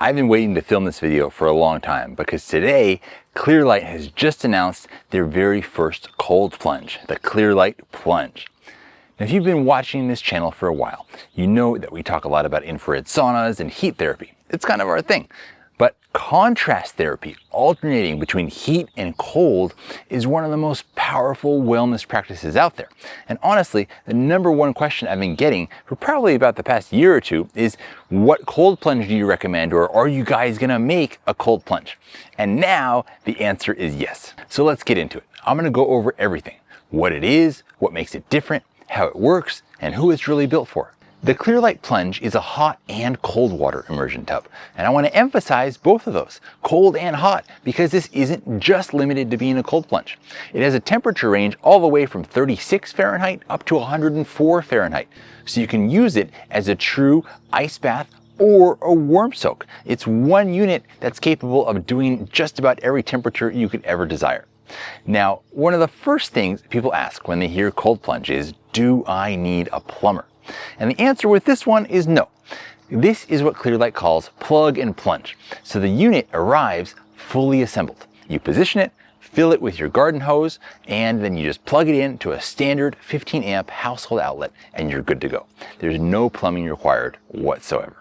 I've been waiting to film this video for a long time because today Clearlight has just announced their very first cold plunge, the Clearlight Plunge. Now, if you've been watching this channel for a while, you know that we talk a lot about infrared saunas and heat therapy. It's kind of our thing. But contrast therapy, alternating between heat and cold, is one of the most powerful wellness practices out there. And honestly, the number one question I've been getting for probably about the past year or two is, what cold plunge do you recommend, or are you guys gonna make a cold plunge? And now the answer is yes. So let's get into it. I'm gonna go over everything: what it is, what makes it different, how it works, and who it's really built for. The Clearlight Plunge is a hot and cold water immersion tub, and I want to emphasize both of those, cold and hot, because this isn't just limited to being a cold plunge. It has a temperature range all the way from 36 Fahrenheit up to 104 Fahrenheit, so you can use it as a true ice bath or a warm soak. It's one unit that's capable of doing just about every temperature you could ever desire. Now, one of the first things people ask when they hear cold plunge is, do I need a plumber? And the answer with this one is no. This is what Clearlight calls plug and plunge. So the unit arrives fully assembled. You position it, fill it with your garden hose, and then you just plug it in to a standard 15 amp household outlet and you're good to go. There's no plumbing required whatsoever.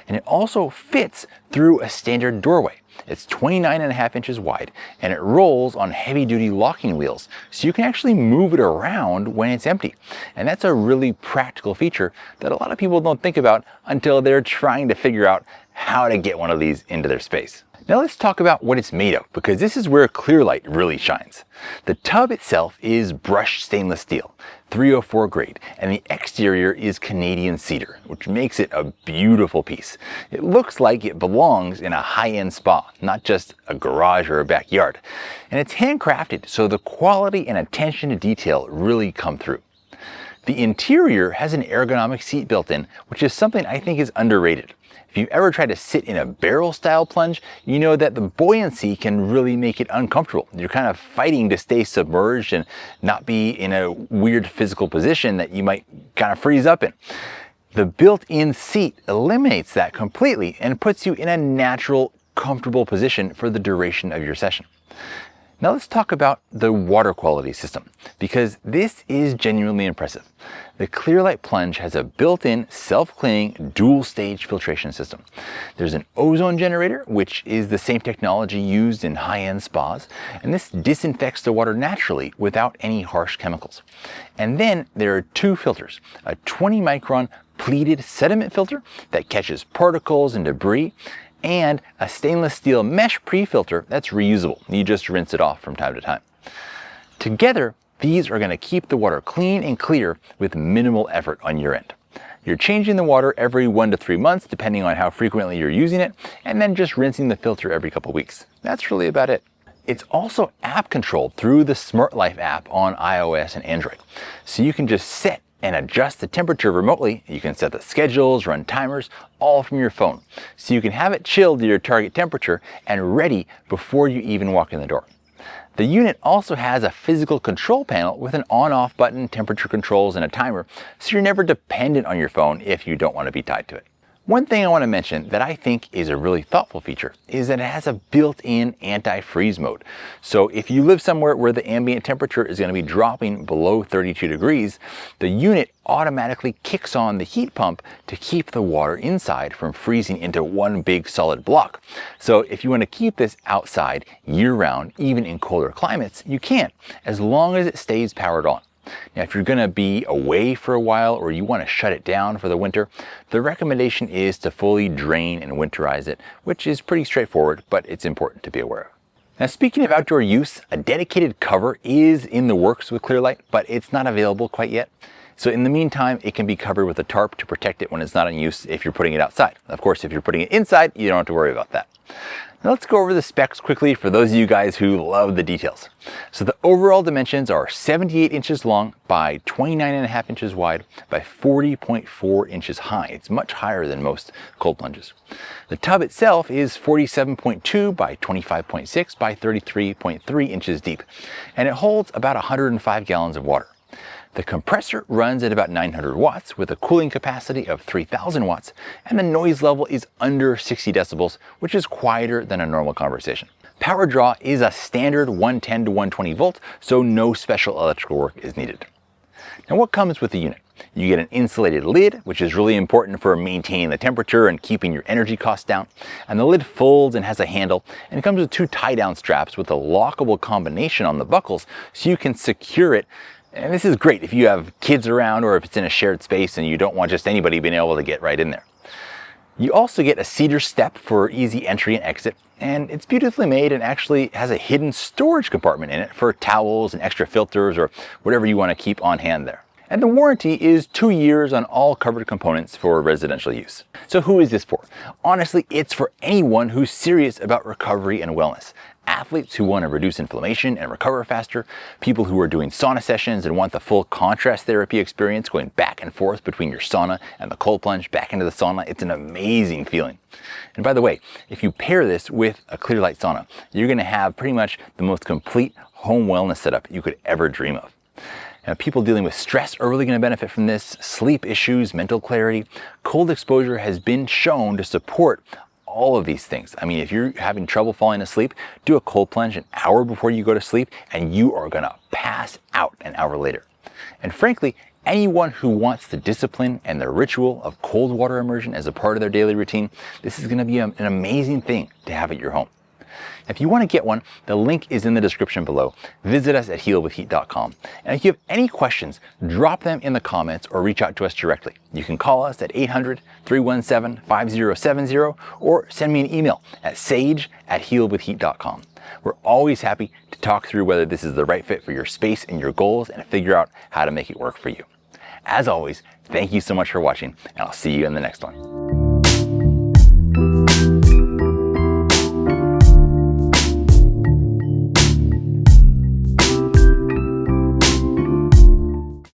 And it also fits through a standard doorway. It's 29.5 inches wide, and it rolls on heavy-duty locking wheels, so you can actually move it around when it's empty. And that's a really practical feature that a lot of people don't think about until they're trying to figure out how to get one of these into their space. Now let's talk about what it's made of, because this is where Clearlight really shines. The tub itself is brushed stainless steel, 304 grade, and the exterior is Canadian cedar, which makes it a beautiful piece. It looks like it belongs in a high-end spa, not just a garage or a backyard. And it's handcrafted, so the quality and attention to detail really come through. The interior has an ergonomic seat built in, which is something I think is underrated. If you've ever tried to sit in a barrel style plunge, you know that the buoyancy can really make it uncomfortable. You're kind of fighting to stay submerged and not be in a weird physical position that you might kind of freeze up in. The built-in seat eliminates that completely and puts you in a natural, comfortable position for the duration of your session. Now let's talk about the water quality system, because this is genuinely impressive. The Clearlight Plunge has a built-in, self-cleaning, dual-stage filtration system. There's an ozone generator, which is the same technology used in high-end spas, and this disinfects the water naturally without any harsh chemicals. And then there are two filters, a 20-micron pleated sediment filter that catches particles and debris, and a stainless steel mesh pre-filter that's reusable. You just rinse it off from time to time. Together, these are going to keep the water clean and clear with minimal effort on your end. You're changing the water every 1 to 3 months, depending on how frequently you're using it, and then just rinsing the filter every couple weeks. That's really about it. It's also app controlled through the Smart Life app on iOS and Android. So you can just set and adjust the temperature remotely. You can set the schedules, run timers, all from your phone. So you can have it chilled to your target temperature and ready before you even walk in the door. The unit also has a physical control panel with an on-off button, temperature controls, and a timer, so you're never dependent on your phone if you don't want to be tied to it. One thing I want to mention that I think is a really thoughtful feature is that it has a built-in anti-freeze mode. So if you live somewhere where the ambient temperature is going to be dropping below 32 degrees, the unit automatically kicks on the heat pump to keep the water inside from freezing into one big solid block. So if you want to keep this outside year-round, even in colder climates, you can, as long as it stays powered on. Now, if you're going to be away for a while or you want to shut it down for the winter, the recommendation is to fully drain and winterize it, which is pretty straightforward, but it's important to be aware of. Now, speaking of outdoor use, a dedicated cover is in the works with Clearlight, but it's not available quite yet. So in the meantime, it can be covered with a tarp to protect it when it's not in use if you're putting it outside. Of course, if you're putting it inside, you don't have to worry about that. Now let's go over the specs quickly for those of you guys who love the details. So the overall dimensions are 78 inches long by 29.5 inches wide by 40.4 inches high. It's much higher than most cold plunges. The tub itself is 47.2 by 25.6 by 33.3 inches deep, and it holds about 105 gallons of water. The compressor runs at about 900 watts with a cooling capacity of 3000 watts, and the noise level is under 60 decibels, which is quieter than a normal conversation. Power draw is a standard 110 to 120 volt, so no special electrical work is needed. Now, what comes with the unit? You get an insulated lid, which is really important for maintaining the temperature and keeping your energy costs down. And the lid folds and has a handle, and it comes with 2 tie-down straps with a lockable combination on the buckles so you can secure it. And this is great if you have kids around or if it's in a shared space and you don't want just anybody being able to get right in there. You also get a cedar step for easy entry and exit, and it's beautifully made and actually has a hidden storage compartment in it for towels and extra filters or whatever you want to keep on hand there. And the warranty is 2 years on all covered components for residential use. So who is this for? Honestly, it's for anyone who's serious about recovery and wellness. Athletes who want to reduce inflammation and recover faster, people who are doing sauna sessions and want the full contrast therapy experience, going back and forth between your sauna and the cold plunge back into the sauna. It's an amazing feeling. And by the way, if you pair this with a Clearlight sauna, you're going to have pretty much the most complete home wellness setup you could ever dream of. Now, people dealing with stress are really going to benefit from this, sleep issues, mental clarity. Cold exposure has been shown to support all of these things. I mean, if you're having trouble falling asleep, do a cold plunge an hour before you go to sleep and you are going to pass out an hour later. And frankly, anyone who wants the discipline and the ritual of cold water immersion as a part of their daily routine, this is going to be an amazing thing to have at your home. If you want to get one, the link is in the description below. Visit us at healwithheat.com. And if you have any questions, drop them in the comments or reach out to us directly. You can call us at 800-317-5070 or send me an email at sage@healwithheat.com. We're always happy to talk through whether this is the right fit for your space and your goals and figure out how to make it work for you. As always, thank you so much for watching, and I'll see you in the next one.